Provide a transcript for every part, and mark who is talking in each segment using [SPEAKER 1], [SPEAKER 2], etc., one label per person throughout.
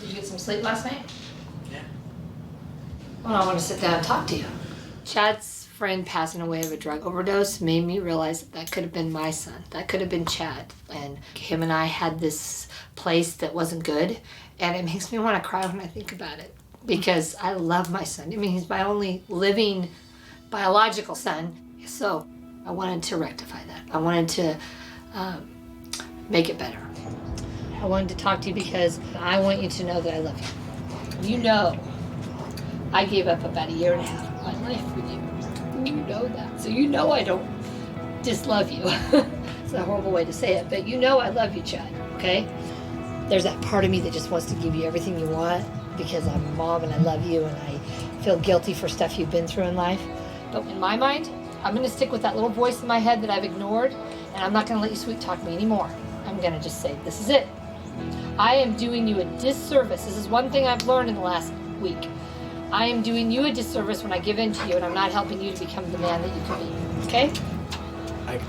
[SPEAKER 1] Did you get some sleep last night?
[SPEAKER 2] Yeah.
[SPEAKER 1] Well, I want to sit down and talk to you. Chad's friend passing away of a drug overdose made me realize that could have been my son. That could have been Chad. And him and I had this place that wasn't good. And it makes me want to cry when I think about it. Because I love my son. I mean, he's my only living biological son. So I wanted to rectify that. I wanted to make it better. I wanted to talk to you because I want you to know that I love you. You know, I gave up about 1.5 years of my life for you. You know that. So you know I don't dislove you. It's a horrible way to say it, but you know I love you, Chad, okay? There's that part of me that just wants to give you everything you want because I'm a mom and I love you and I feel guilty for stuff you've been through in life. But in my mind, I'm gonna stick with that little voice in my head that I've ignored, and I'm not gonna let you sweet talk me anymore. I'm gonna just say, this is it. I am doing you a disservice. This is one thing I've learned in the last week. I am doing you a disservice when I give in to you and I'm not helping you to become the man that you can be, okay?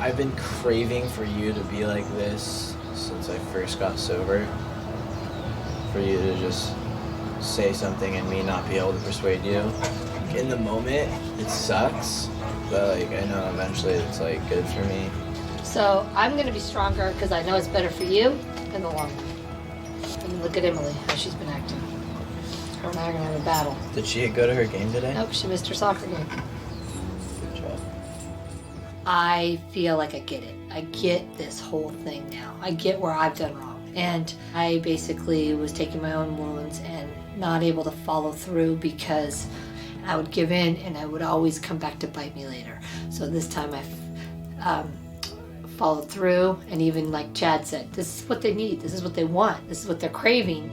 [SPEAKER 2] I've been craving for you to be like this since I first got sober. For you to just say something and me not be able to persuade you. In the moment, it sucks, but like I know eventually it's like good for me.
[SPEAKER 1] So I'm gonna be stronger because I know it's better for you in the long run. And look at Emily, how she's been acting. Her and I are gonna have a battle.
[SPEAKER 2] Did she go to her game today?
[SPEAKER 1] Nope, she missed her soccer game.
[SPEAKER 2] Good job.
[SPEAKER 1] I feel like I get it. I get this whole thing now. I get where I've done wrong. And I basically was taking my own wounds and not able to follow through because I would give in and I would always come back to bite me later. So this time I followed through, and even like Chad said, this is what they need, this is what they want, this is what they're craving.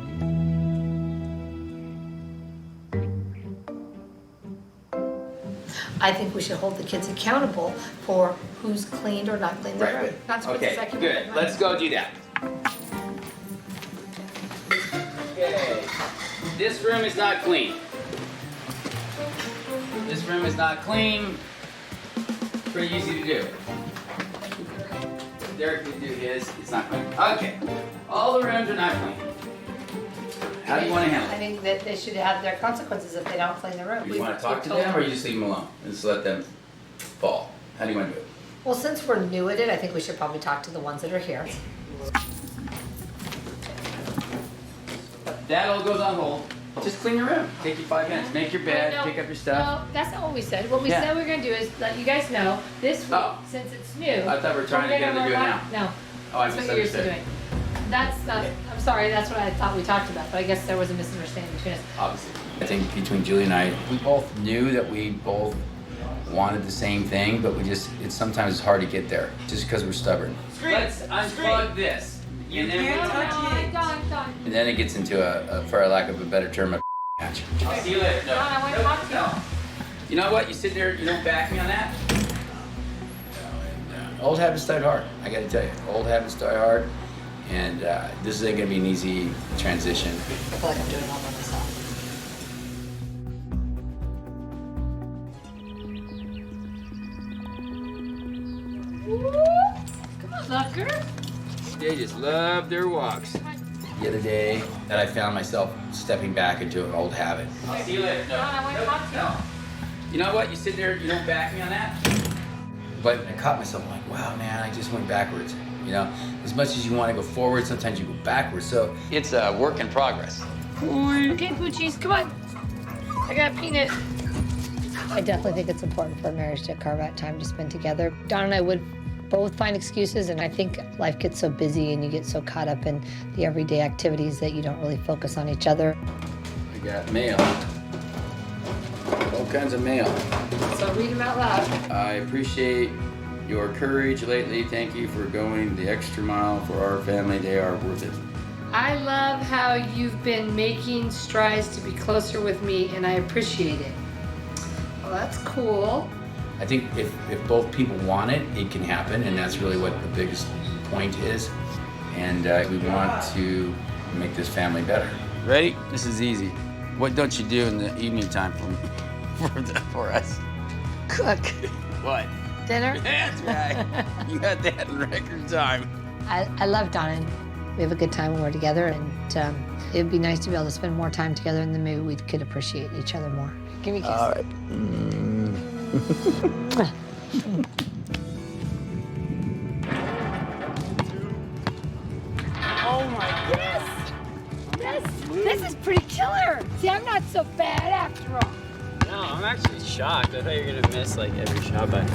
[SPEAKER 1] I think we should hold the kids accountable for who's cleaned or not cleaned their room. That's what
[SPEAKER 3] Okay, good. Let's go do that. Okay. This room is not clean. This room is not clean. Pretty easy to do. Derek can do his. It's not clean. Okay. All the rooms are not clean. How do you want to handle
[SPEAKER 1] I
[SPEAKER 3] it?
[SPEAKER 1] think that they should have their consequences if they don't clean the room.
[SPEAKER 3] Do you want to talk to them or you just leave them alone and just let them fall? How do you want to do it?
[SPEAKER 1] Well, since we're new at it, I think we should probably talk to the ones that are here.
[SPEAKER 3] That all goes on hold. Just clean your room. Take you 5 minutes. Make your bed,
[SPEAKER 1] No,
[SPEAKER 3] pick up your stuff.
[SPEAKER 1] No, that's not what we said. What we
[SPEAKER 3] Yeah.
[SPEAKER 1] said we were gonna do is let you guys know this week,
[SPEAKER 3] Oh.
[SPEAKER 1] since it's new.
[SPEAKER 3] I thought we were trying to get them to do it now.
[SPEAKER 1] No,
[SPEAKER 3] Oh, I
[SPEAKER 1] that's what you're used to
[SPEAKER 3] misunderstood.
[SPEAKER 1] doing. That's not, I'm sorry, that's what I thought we talked about, but I guess there was a misunderstanding between us.
[SPEAKER 3] Obviously. I think between Julie and I, we both knew that we both wanted the same thing, but it's sometimes hard to get there just because we're stubborn. Let's unplug this. And then, and then it gets into a, for lack of a better term, a match. I'll see you later. No.
[SPEAKER 1] John, I want to talk to you.
[SPEAKER 3] No. You know what? You sit there, you don't back me on that? Old habits die hard, I gotta tell you. Old habits die hard, and this isn't gonna be an easy transition.
[SPEAKER 1] I feel like I'm doing it all by myself. Come on, Lucker.
[SPEAKER 3] They just love their walks. The other day that I found myself stepping back into an old habit. I'll see you later. No.
[SPEAKER 1] John, I want to talk to you.
[SPEAKER 3] No. You know what? You sit there, you don't back me on that? But I caught myself like, wow, man, I just went backwards. You know, as much as you want to go forward, sometimes you go backwards. So it's a work in progress.
[SPEAKER 1] Okay, Poochies, come on. I got Peanut. I definitely think it's important for a marriage to carve out time to spend together. Don and I would both find excuses, and I think life gets so busy and you get so caught up in the everyday activities that you don't really focus on each other.
[SPEAKER 3] I got mail. All kinds of mail.
[SPEAKER 1] So read them out loud.
[SPEAKER 3] I appreciate your courage lately. Thank you for going the extra mile for our family. They are worth it.
[SPEAKER 1] I love how you've been making strides to be closer with me, and I appreciate it. Well, that's cool.
[SPEAKER 3] I think if both people want it, it can happen, and that's really what the biggest point is. And we want to make this family better. Ready? This is easy. What don't you do in the evening time for us?
[SPEAKER 1] Cook.
[SPEAKER 3] What?
[SPEAKER 1] Dinner.
[SPEAKER 3] That's right. You got that in record time.
[SPEAKER 1] I love Don, We have a good time when we're together, and it'd be nice to be able to spend more time together, and then maybe we could appreciate each other more. Give me a kiss.
[SPEAKER 2] All right.
[SPEAKER 1] Oh my goodness! This is pretty killer. See, I'm not so bad after all.
[SPEAKER 4] No, I'm actually shocked. I thought you were gonna miss like every shot by.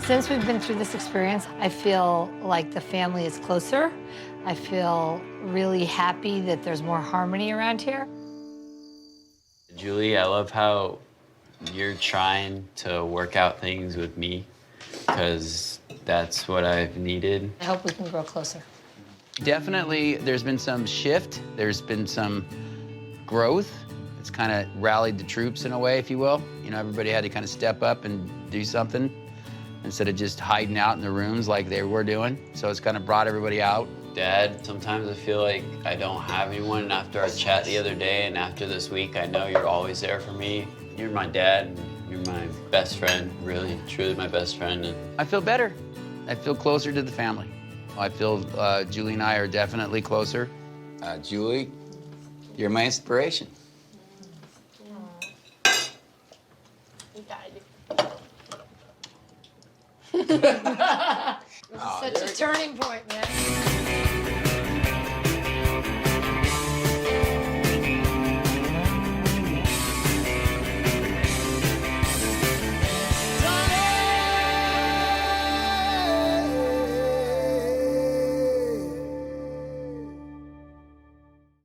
[SPEAKER 1] Since we've been through this experience, I feel like the family is closer. I feel really happy that there's more harmony around here.
[SPEAKER 4] Julie, I love how you're trying to work out things with me, because that's what I've needed.
[SPEAKER 1] I hope we can grow closer.
[SPEAKER 3] Definitely, there's been some shift. There's been some growth. It's kind of rallied the troops in a way, if you will. You know, everybody had to kind of step up and do something instead of just hiding out in the rooms like they were doing. So it's kind of brought everybody out.
[SPEAKER 4] Dad, sometimes I feel like I don't have anyone, and after our chat the other day and after this week, I know you're always there for me. You're my dad, and you're my best friend, really, truly my best friend. And
[SPEAKER 3] I feel better. I feel closer to the family. I feel Julie and I are definitely closer. Julie, you're my inspiration.
[SPEAKER 1] Such a turning point, man.